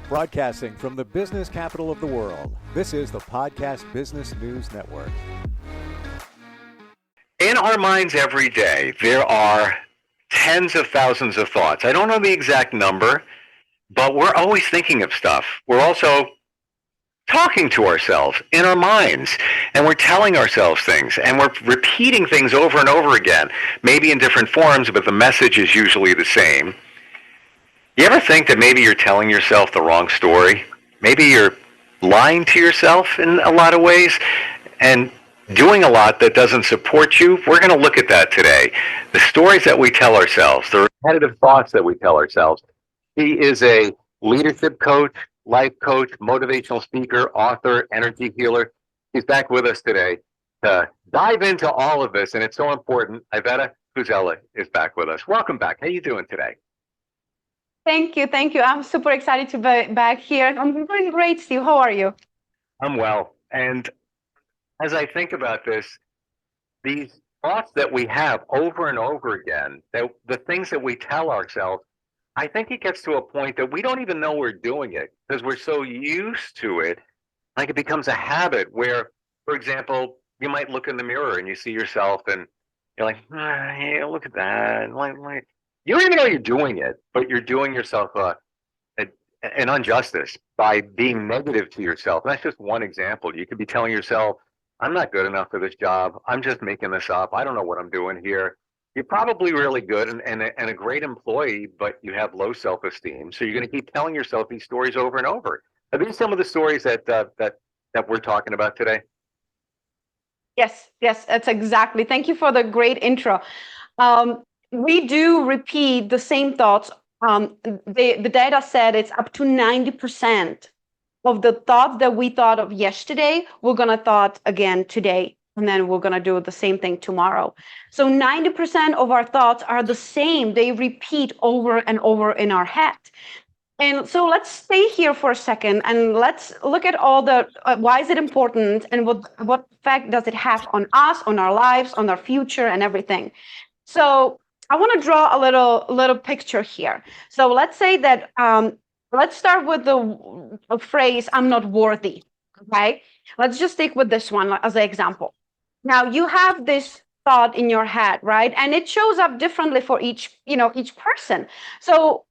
Broadcasting from the business capital of the world, this is the Podcast Business News Network. In our minds every day, there are tens of thousands of thoughts. I don't know the exact number, but we're always thinking of stuff. We're also talking to ourselves in our minds, and we're telling ourselves things, and we're repeating things over and over again, maybe in different forms, but the message is usually the same. You ever think that maybe you're telling yourself the wrong story? Maybe you're lying to yourself in a lot of ways and doing a lot that doesn't support you? We're going to look at that today. The stories that we tell ourselves, the repetitive thoughts that we tell ourselves. He is a leadership coach, life coach, motivational speaker, author, energy healer. He's back with us today to dive into all of this, and it's so important. Iveta Kuzela is back with us. Welcome back. How are you doing today? Thank you. I'm super excited to be back here. I'm doing great, Steve. How are you? I'm well. And as I think about this, these thoughts that we have over and over again, the things that we tell ourselves, I think it gets to a point that we don't even know we're doing it because we're so used to it. Like it becomes a habit where, for example, you might look in the mirror and you see yourself and you're like, hey, look at that. Like, you don't even know you're doing it, but you're doing yourself an injustice by being negative to yourself. And that's just one example. You could be telling yourself, I'm not good enough for this job. I'm just making this up. I don't know what I'm doing here. You're probably really good and a great employee, but you have low self-esteem. So you're going to keep telling yourself these stories over and over. Are these some of the stories that we're talking about today? Yes, that's exactly. Thank you for the great intro. We do repeat the same thoughts. The data said it's up to 90% of the thoughts that we thought of yesterday, we're going to thought again today, and then we're going to do the same thing tomorrow. So 90% of our thoughts are the same. They repeat over and over in our head. And so let's stay here for a second and let's look at all the why is it important and what effect does it have on us, on our lives, on our future, and everything. So I want to draw a little picture here. So let's say that let's start with the phrase "I'm not worthy." Okay, let's just stick with this one as an example. Now you have this thought in your head, right? And it shows up differently for each person. So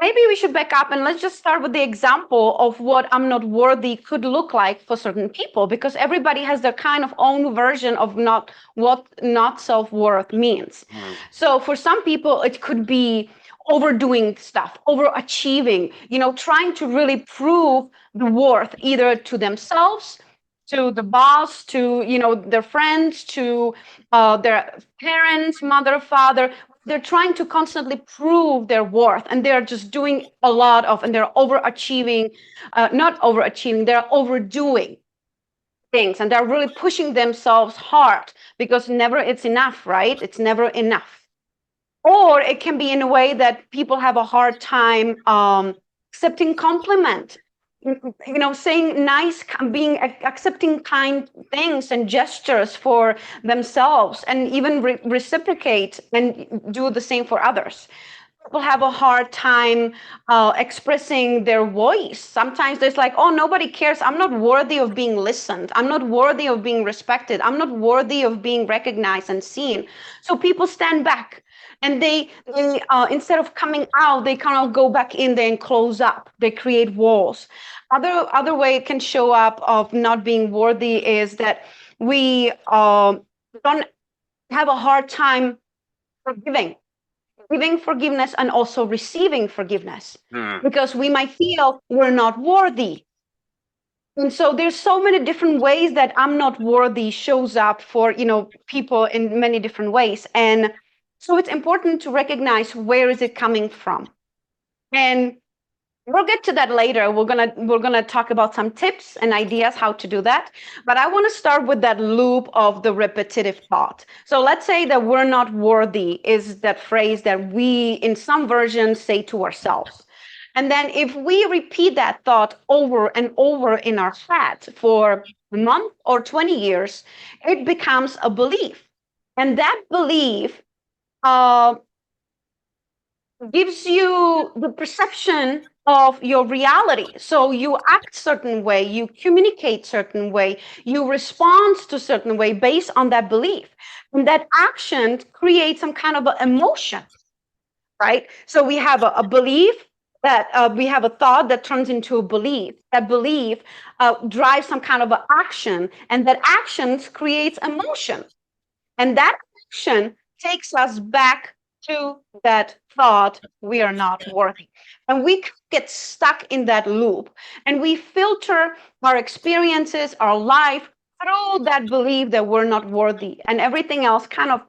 maybe we should back up and let's just start with the example of what I'm not worthy could look like for certain people, because everybody has their kind of own version of what not self-worth means. So for some people, it could be overdoing stuff, overachieving, trying to really prove the worth either to themselves, to the boss, to their friends, to their parents, mother, father. They're trying to constantly prove their worth, and they're just doing a lot of, and they're overachieving, not overachieving, they're overdoing things, and they're really pushing themselves hard because never it's enough, right? It's never enough. Or it can be in a way that people have a hard time accepting compliment, saying nice, accepting kind things and gestures for themselves, and even reciprocate and do the same for others. People have a hard time expressing their voice. Sometimes there's like, oh, nobody cares. I'm not worthy of being listened. I'm not worthy of being respected. I'm not worthy of being recognized and seen. So people stand back. And they instead of coming out, they kind of go back in there and close up. They create walls. Other way it can show up of not being worthy is that we don't have a hard time giving forgiveness and also receiving forgiveness, because we might feel we're not worthy. And so there's so many different ways that I'm not worthy shows up for people in many different ways. And so it's important to recognize where is it coming from. And we'll get to that later. We're gonna talk about some tips and ideas how to do that. But I want to start with that loop of the repetitive thought. So let's say that we're not worthy is that phrase that we in some versions say to ourselves. And then if we repeat that thought over and over in our head for a month or 20 years, it becomes a belief. And that belief gives you the perception of your reality. So you act certain way, you communicate certain way, you respond to certain way based on that belief. And that action creates some kind of emotion, right? So we have a belief that we have a thought that turns into a belief. That belief drives some kind of action, and that action creates emotion. And that action takes us back to that thought, we are not worthy. And we get stuck in that loop, and we filter our experiences, our life through that belief that we're not worthy. And everything else kind of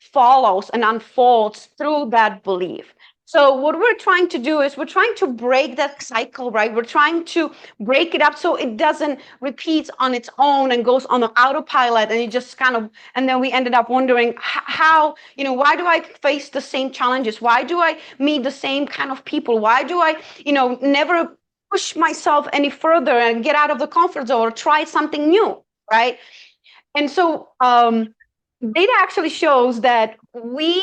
follows and unfolds through that belief. So what we're trying to do is we're trying to break that cycle, right? We're trying to break it up so it doesn't repeat on its own and goes on an autopilot, and it just kind of, and then we ended up wondering how, why do I face the same challenges? Why do I meet the same kind of people? Why do I, never push myself any further and get out of the comfort zone or try something new, right? And so data actually shows that we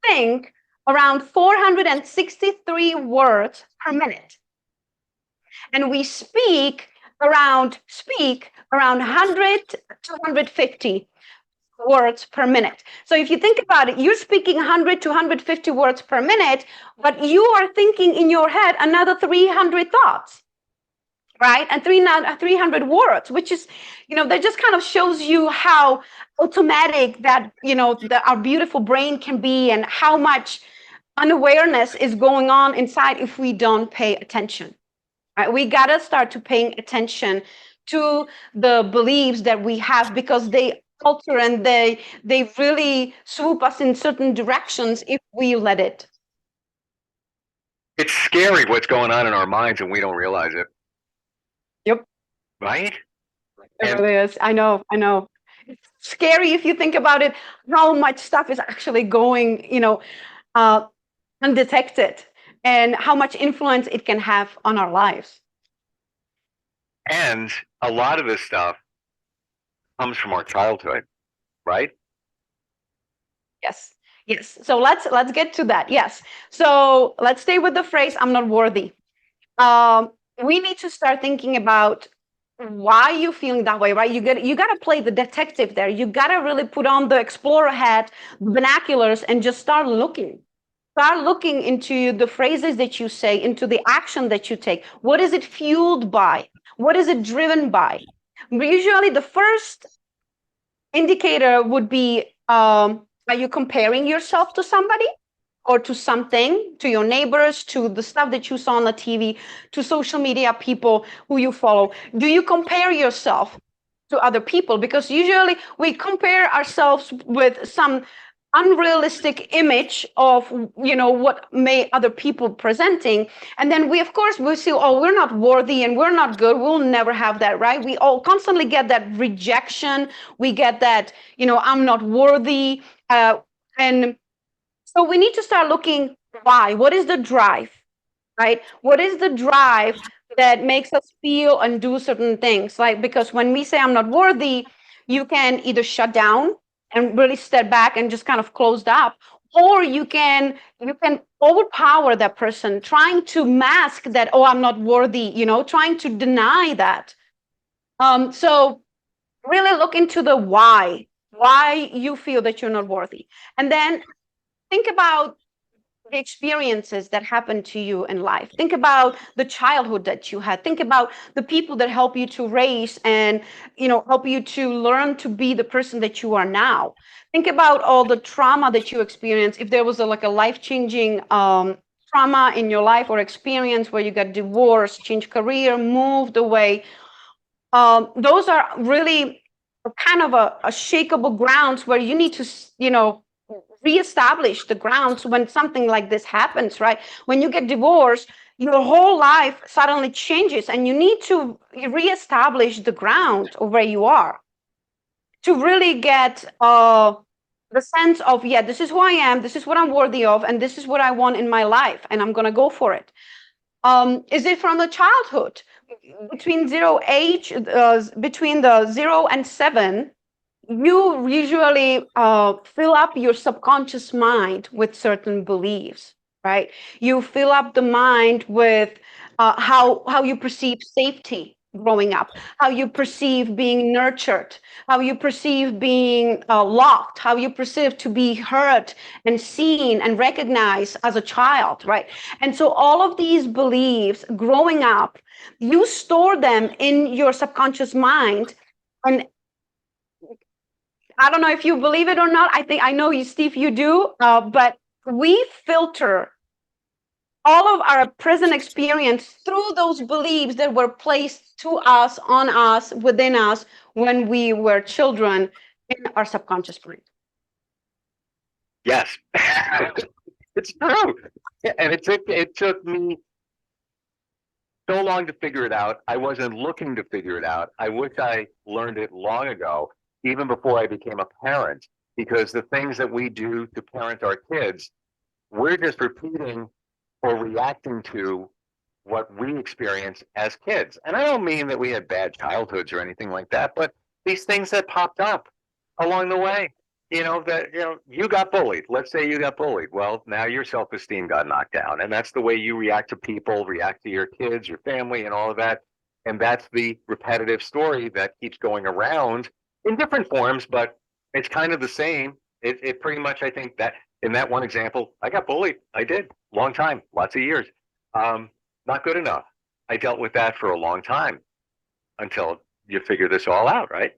think around 463 words per minute, and we speak around 100 to 150 words per minute. So if you think about it, you're speaking 100 to 150 words per minute, but you are thinking in your head another 300 thoughts, right? And 300 words, which is, that just kind of shows you how automatic that, our beautiful brain can be, and how much unawareness is going on inside if we don't pay attention, right? We got to start to paying attention to the beliefs that we have, because they alter and they really swoop us in certain directions if we let it. It's scary what's going on in our minds and we don't realize it. Yep. Right? It really is. I know. It's scary if you think about it, how much stuff is actually going, undetected, and how much influence it can have on our lives. And a lot of this stuff comes from our childhood, right? Yes. So let's get to that. Yes. So let's stay with the phrase, I'm not worthy. We need to start thinking about why you feeling that way, right? You got to play the detective there. You got to really put on the explorer hat, binoculars, and just start looking into the phrases that you say, into the action that you take. What is it fueled by? What is it driven by? Usually the first indicator would be, are you comparing yourself to somebody or to something, to your neighbors, to the stuff that you saw on the TV, to social media people who you follow? Do you compare yourself to other people? Because usually we compare ourselves with some unrealistic image of what may other people presenting, and then we see, oh, we're not worthy and we're not good, we'll never have that, right? We all constantly get that rejection, we get that, I'm not worthy, and so we need to start looking why. What is the drive, right? What is the drive that makes us feel and do certain things? Like, because when we say I'm not worthy, you can either shut down and really step back and just kind of closed up, or you can overpower that person, trying to mask that, oh, I'm not worthy, trying to deny that. So really look into the why you feel that you're not worthy, and then think about the experiences that happened to you in life. Think about the childhood that you had. Think about the people that help you to raise and, help you to learn to be the person that you are now. Think about all the trauma that you experienced. If there was a life-changing trauma in your life or experience where you got divorced, changed career, moved away, those are really kind of a shakable grounds where you need to, reestablish the grounds when something like this happens, right? When you get divorced, your whole life suddenly changes, and you need to reestablish the ground of where you are to really get the sense of, yeah, this is who I am, this is what I'm worthy of, and this is what I want in my life, and I'm going to go for it. Is it from the childhood? Between the 0 and 7, you usually fill up your subconscious mind with certain beliefs, right? You fill up the mind with how you perceive safety growing up, how you perceive being nurtured, how you perceive being loved, how you perceive to be heard and seen and recognized as a child, right? And so all of these beliefs growing up, you store them in your subconscious mind. And I don't know if you believe it or not. I know you, Steve, you do. But we filter all of our present experience through those beliefs that were placed to us, on us, within us when we were children in our subconscious mind. Yes, it's true. And it took me so long to figure it out. I wasn't looking to figure it out. I wish I learned it long ago, even before I became a parent, because the things that we do to parent our kids, we're just repeating or reacting to what we experience as kids. And I don't mean that we had bad childhoods or anything like that, but these things that popped up along the way. You got bullied. Let's say you got bullied. Well, now your self-esteem got knocked down. And that's the way you react to people, react to your kids, your family, and all of that. And that's the repetitive story that keeps going around in different forms, but it's kind of the same. It pretty much, I think that in that one example, I got bullied. I did. Long time, lots of years. Not good enough. I dealt with that for a long time until you figure this all out, right?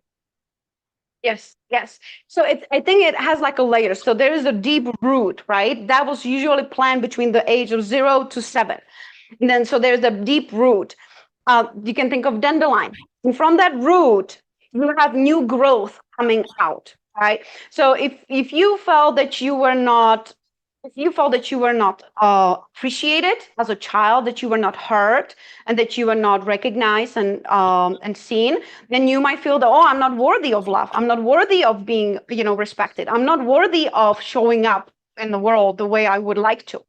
Yes, yes. So I think it has like a layer. So there is a deep root, right? That was usually planned between the age of 0 to 7. And then so there's a deep root. You can think of dandelion. And from that root, you have new growth coming out, right? So if you felt that you were not if you felt that you were not appreciated as a child, that you were not heard, and that you were not recognized and seen, then you might feel that, oh, I'm not worthy of love. I'm not worthy of being, respected. I'm not worthy of showing up in the world the way I would like to.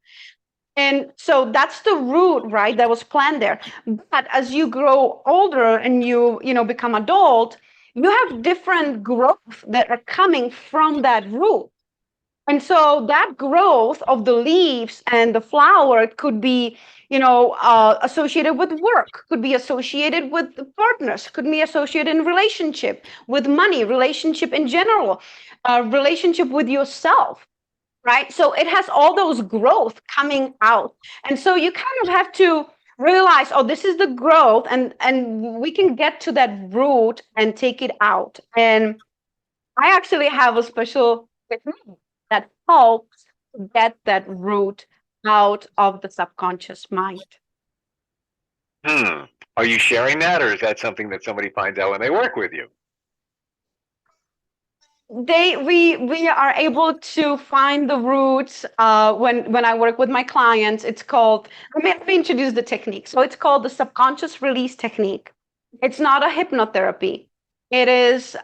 And so that's the root, right? That was planned there. But as you grow older and you become adult, you have different growth that are coming from that root. And so that growth of the leaves and the flower could be, associated with work, could be associated with partners, could be associated in relationship, with money, relationship in general, relationship with yourself, right? So it has all those growth coming out. And so you kind of have to realize, oh, this is the growth, and we can get to that root and take it out. And I actually have a special technique that helps get that root out of the subconscious mind. Are you sharing that, or is that something that somebody finds out when they work with you? We are able to find the roots when I work with my clients. It's called, let me introduce the technique. So it's called the subconscious release technique. It's not a hypnotherapy. It is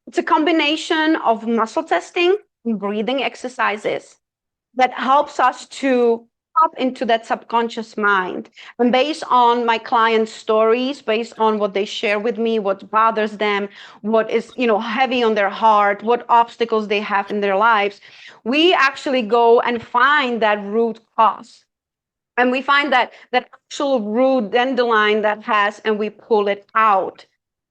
it's a combination of muscle testing and breathing exercises that helps us to tap into that subconscious mind. And based on my clients' stories, based on what they share with me, what bothers them, what is, heavy on their heart, what obstacles they have in their lives, we actually go and find that root cause. And we find that actual root dandelion that has, and we pull it out.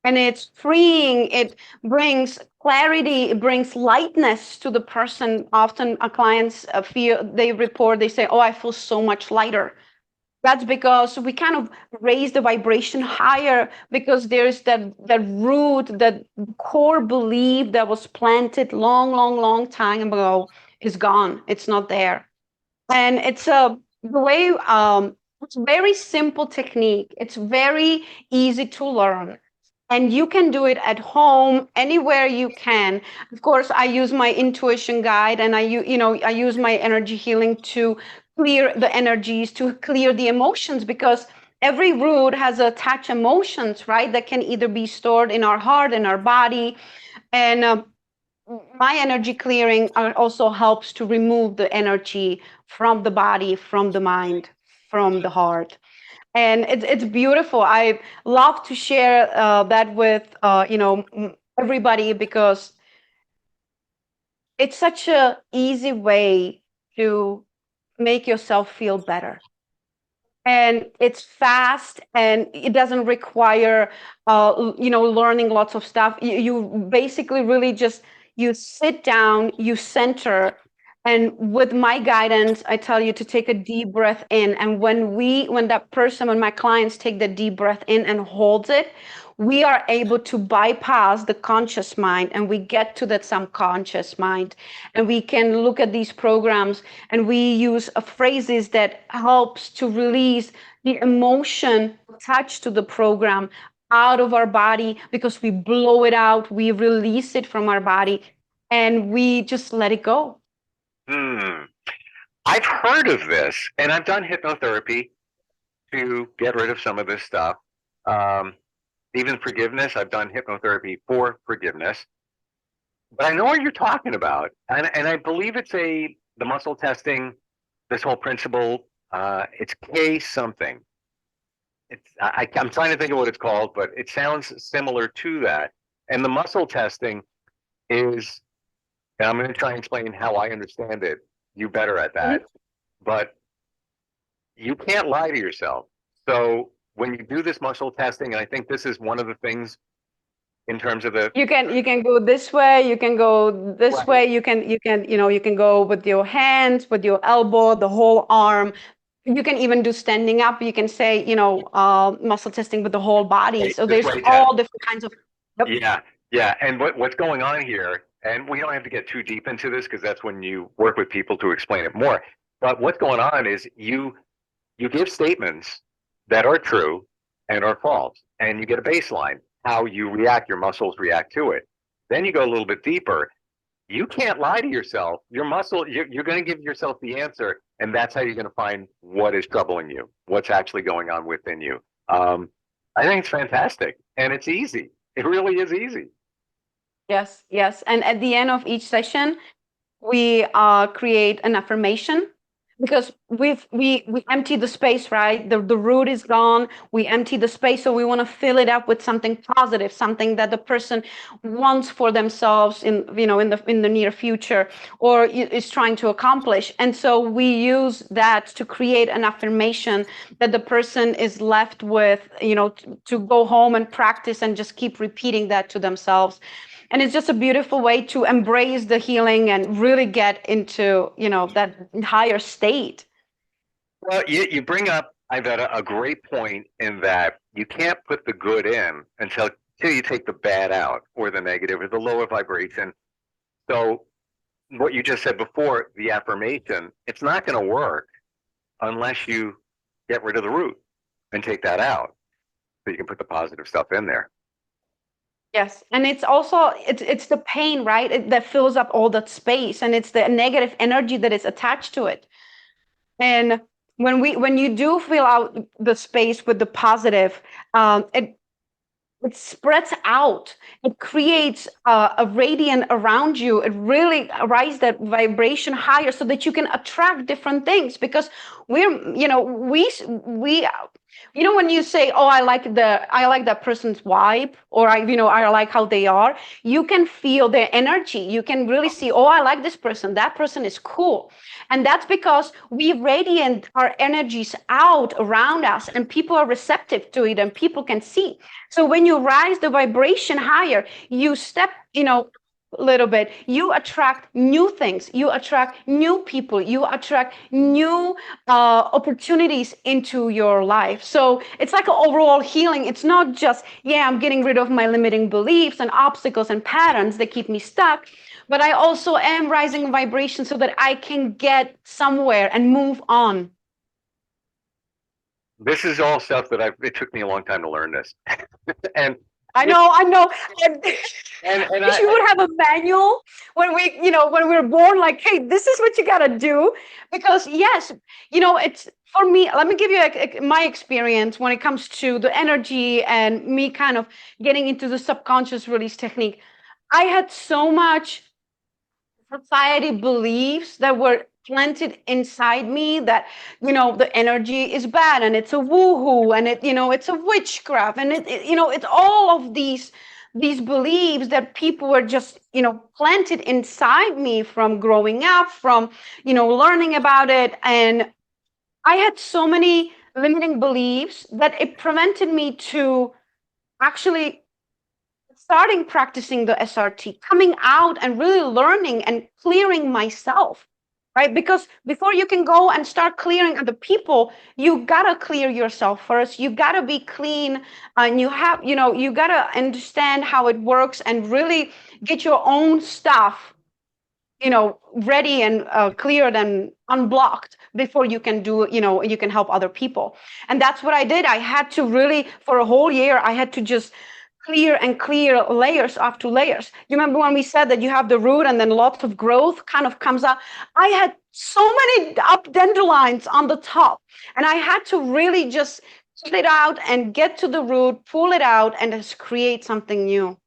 And it's freeing, it brings clarity, it brings lightness to the person. Often our clients they say, oh, I feel so much lighter. That's because we kind of raise the vibration higher, because there's that root, that core belief that was planted long time ago is gone. It's not there. And it's it's very simple technique. It's very easy to learn. And you can do it at home, anywhere you can. Of course, I use my intuition guide, and I use my energy healing to clear the energies, to clear the emotions, because every root has attached emotions, right? That can either be stored in our heart, in our body. And my energy clearing also helps to remove the energy from the body, from the mind, from the heart. And it's beautiful. I love to share that with everybody because it's such a easy way to make yourself feel better. And it's fast and it doesn't require learning lots of stuff. You basically really just you sit down, you center, and with my guidance I tell you to take a deep breath in. And when my clients take the deep breath in and holds it, we are able to bypass the conscious mind and we get to that subconscious mind, and we can look at these programs and we use phrases that helps to release the emotion attached to the program out of our body, because we blow it out, we release it from our body, and we just let it go. I've heard of this, and I've done hypnotherapy to get rid of some of this stuff. Even forgiveness, I've done hypnotherapy for forgiveness. But I know what you're talking about, and I believe it's the muscle testing, this whole principle. It's K something. I'm trying to think of what it's called, but it sounds similar to that. And the muscle testing is, and I'm going to try and explain how I understand it. You better at that, but you can't lie to yourself. So when you do this muscle testing, and I think this is one of the things in terms of the you can go this way, you can go this way, you can go with your hands, with your elbow, the whole arm. You can even do standing up. You can say muscle testing with the whole body. So there's all different kinds of yeah. And what's going on here, and we don't have to get too deep into this because that's when you work with people to explain it more. But what's going on is you give statements that are true and are false, and you get a baseline, how you react, your muscles react to it. Then you go a little bit deeper. You can't lie to yourself. Your muscle, you're going to give yourself the answer, and that's how you're going to find what is troubling you, what's actually going on within you. I think it's fantastic, and it's easy. It really is easy. Yes. And at the end of each session, we create an affirmation, because we empty the space, right? The root is gone. We empty the space, so we want to fill it up with something positive, something that the person wants for themselves in the near future, or is trying to accomplish. And so we use that to create an affirmation that the person is left with, to go home and practice and just keep repeating that to themselves. And it's just a beautiful way to embrace the healing and really get into, that higher state. Well, you bring up, Iveta, a great point in that you can't put the good in until you take the bad out, or the negative, or the lower vibration. So what you just said before, the affirmation, it's not going to work unless you get rid of the root and take that out, so you can put the positive stuff in there. Yes, and it's also it's the pain, right? That fills up all that space, and it's the negative energy that is attached to it. And when you do fill out the space with the positive, it spreads out. It creates a radiant around you. It really raises that vibration higher, so that you can attract different things. Because we when you say, oh, I like that person's vibe, or I like how they are, you can feel their energy. You can really see, oh, I like this person. That person is cool. And that's because we radiate our energies out around us, and people are receptive to it, and people can see. So when you rise the vibration higher, you step, little bit, you attract new things, you attract new people, you attract new opportunities into your life. So it's like an overall healing. It's not just, I'm getting rid of my limiting beliefs and obstacles and patterns that keep me stuck, but I also am rising in vibration so that I can get somewhere and move on. This is all stuff that it took me a long time to learn this. And I know. And you would have a manual when when we're born, like, hey, this is what you got to do. Because yes, it's, for me, let me give you my experience when it comes to the energy and me kind of getting into the subconscious release technique. I had so much society beliefs that were planted inside me that the energy is bad, and it's a woohoo, and it's a witchcraft, and it's all of these these beliefs that people were just, planted inside me from growing up, from, learning about it. And I had so many limiting beliefs that it prevented me to actually starting practicing the SRT, coming out and really learning and clearing myself, right? Because before you can go and start clearing other people, you gotta clear yourself first. You gotta be clean, and you gotta understand how it works and really get your own stuff, ready and cleared and unblocked before you can do, you can help other people. And that's what I did. I had to really, for a whole year, I had to just clear and clear layers after layers. You remember when we said that you have the root and then lots of growth kind of comes out? I had so many up dandelions on the top, and I had to really just pull it out and get to the root, pull it out, and just create something new.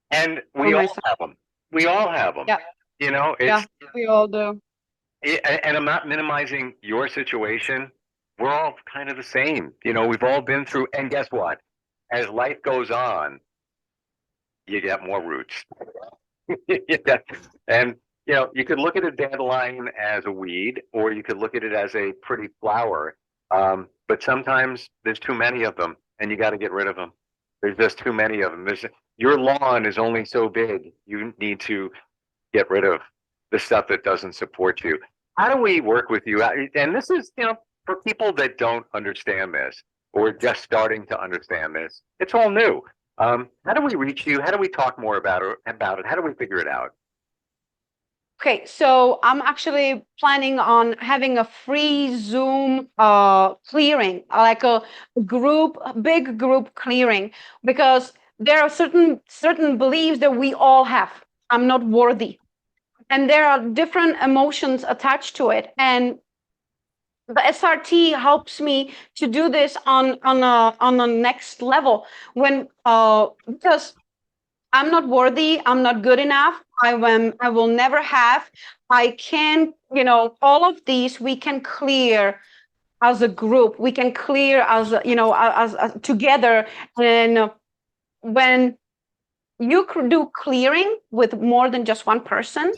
And we all have them. We all have them. Yeah. It's, we all do. And I'm not minimizing your situation. We're all kind of the same. We've all been through, and guess what? As life goes on, you get more roots. And, you could look at a dandelion as a weed, or you could look at it as a pretty flower. But sometimes there's too many of them, and you got to get rid of them. There's just too many of them. Your lawn is only so big. You need to get rid of the stuff that doesn't support you. How do we work with you? And this is, for people that don't understand this, or just starting to understand this, it's all new. How do we reach you? How do we talk more about it? How do we figure it out? Okay, so I'm actually planning on having a free Zoom clearing, like a big group clearing, because there are certain beliefs that we all have. I'm not worthy, and there are different emotions attached to it, and the SRT helps me to do this on a next level when because I'm not worthy, I'm not good enough, I will never have. I can, all of these we can clear as a group. We can clear as as together. And when you do clearing with more than just one person,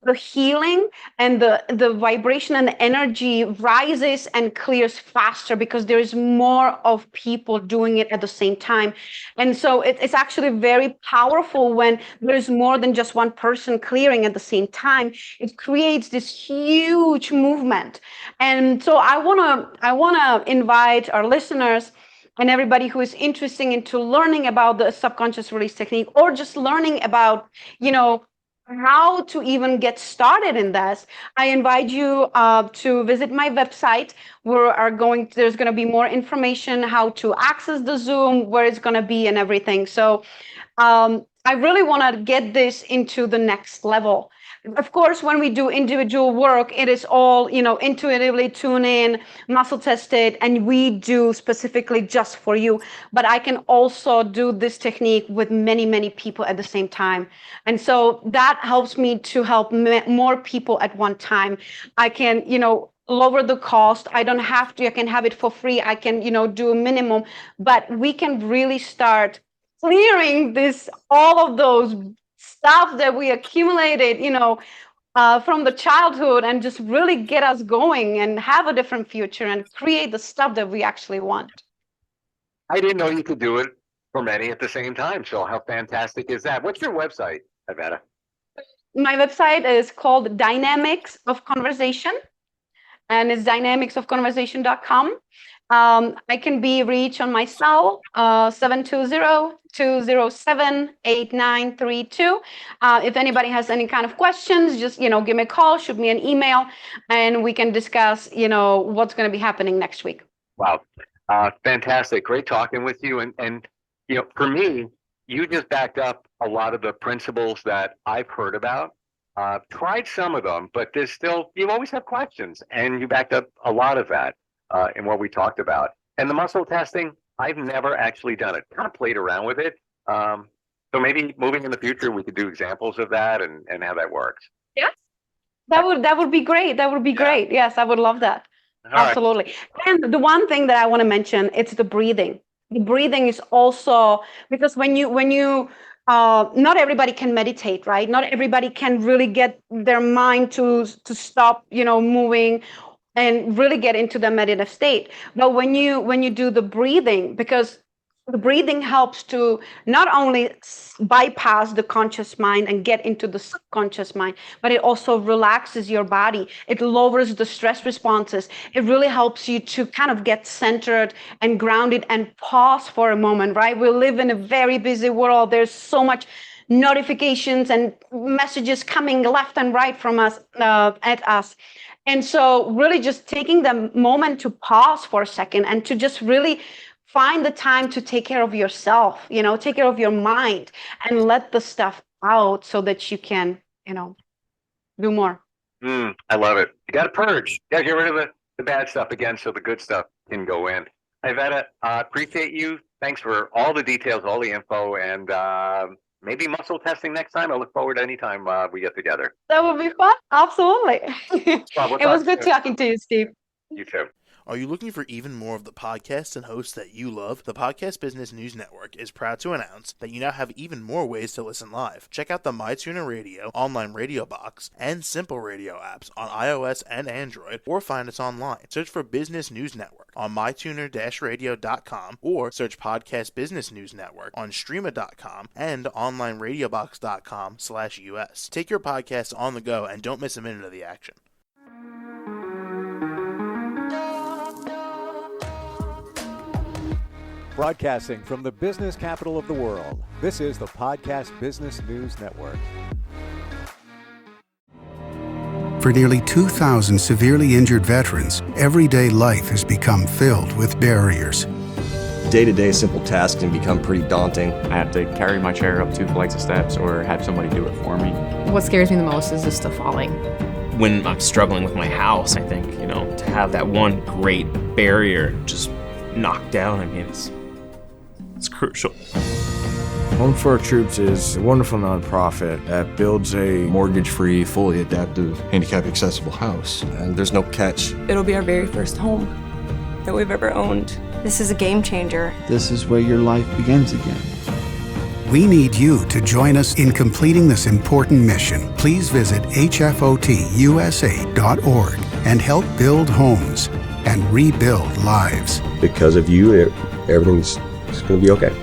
the healing and the vibration and the energy rises and clears faster because there is more of people doing it at the same time. And so it's actually very powerful when there's more than just one person clearing at the same time. It creates this huge movement. And so I want to invite our listeners and everybody who is interested into learning about the subconscious release technique, or just learning about, how to even get started in this. I invite you to visit my website. There's going to be more information how to access the Zoom, where it's going to be and everything. So I really want to get this into the next level. Of course, when we do individual work, it is all, intuitively tune in, muscle tested, and we do specifically just for you. But I can also do this technique with many, many people at the same time. And so that helps me to help more people at one time. I can, lower the cost. I don't have to, I can have it for free. I can, do a minimum, but we can really start clearing all of those stuff that we accumulated, from the childhood, and just really get us going and have a different future and create the stuff that we actually want. I didn't know you could do it for many at the same time. So how fantastic is that? What's your website, Iveta? My website is called Dynamics of Conversation, and it's dynamicsofconversation.com. I can be reached on my cell, 720-207-8932. If anybody has any kind of questions, just, give me a call, shoot me an email, and we can discuss, what's going to be happening next week. Wow. Fantastic. Great talking with you. And, for me, you just backed up a lot of the principles that I've heard about. Tried some of them, but you always have questions, and you backed up a lot of that. In what we talked about. And the muscle testing, I've never actually done it. Kind of played around with it. So maybe moving in the future, we could do examples of that and how that works. Yeah, that would be great. That would be great. Yes, I would love that. All absolutely. Right. And the one thing that I want to mention, it's the breathing. The breathing is also, because when you not everybody can meditate, right? Not everybody can really get their mind to stop, moving and really get into the meditative state. But when you do the breathing, because the breathing helps to not only bypass the conscious mind and get into the subconscious mind, but it also relaxes your body. It lowers the stress responses. It really helps you to kind of get centered and grounded and pause for a moment, right? We live in a very busy world. There's so much notifications and messages coming left and right from us, at us. And so really just taking the moment to pause for a second and to just really find the time to take care of yourself, take care of your mind and let the stuff out so that you can, do more. I love it. You got to purge. You got to get rid of the bad stuff again so the good stuff can go in. Iveta, appreciate you. Thanks for all the details, all the info, and maybe muscle testing next time. I look forward to any time we get together. That would be fun. Absolutely. Well, it was good talking to you, Steve. You too. Are you looking for even more of the podcasts and hosts that you love? The Podcast Business News Network is proud to announce that you now have even more ways to listen live. Check out the MyTuner Radio, online radio box, and Simple Radio apps on iOS and Android, or find us online. Search for Business News Network on mytuner-radio.com, or search Podcast Business News Network on streama.com and onlineradiobox.com/US. Take your podcast on the go and don't miss a minute of the action. Broadcasting from the business capital of the world, this is the Podcast Business News Network. For nearly 2,000 severely injured veterans, everyday life has become filled with barriers. Day-to-day simple tasks can become pretty daunting. I have to carry my chair up 2 flights of steps or have somebody do it for me. What scares me the most is just the falling. When I'm struggling with my house, I think, to have that one great barrier just knocked down, it's crucial. Home for Our Troops is a wonderful nonprofit that builds a Mortgage-free, fully adaptive, handicap-accessible house. And there's no catch. It'll be our very first home that we've ever owned. This is a game changer. This is where your life begins again. We need you to join us in completing this important mission. Please visit hfotusa.org and help build homes and rebuild lives. Because of you, everything's going to be okay.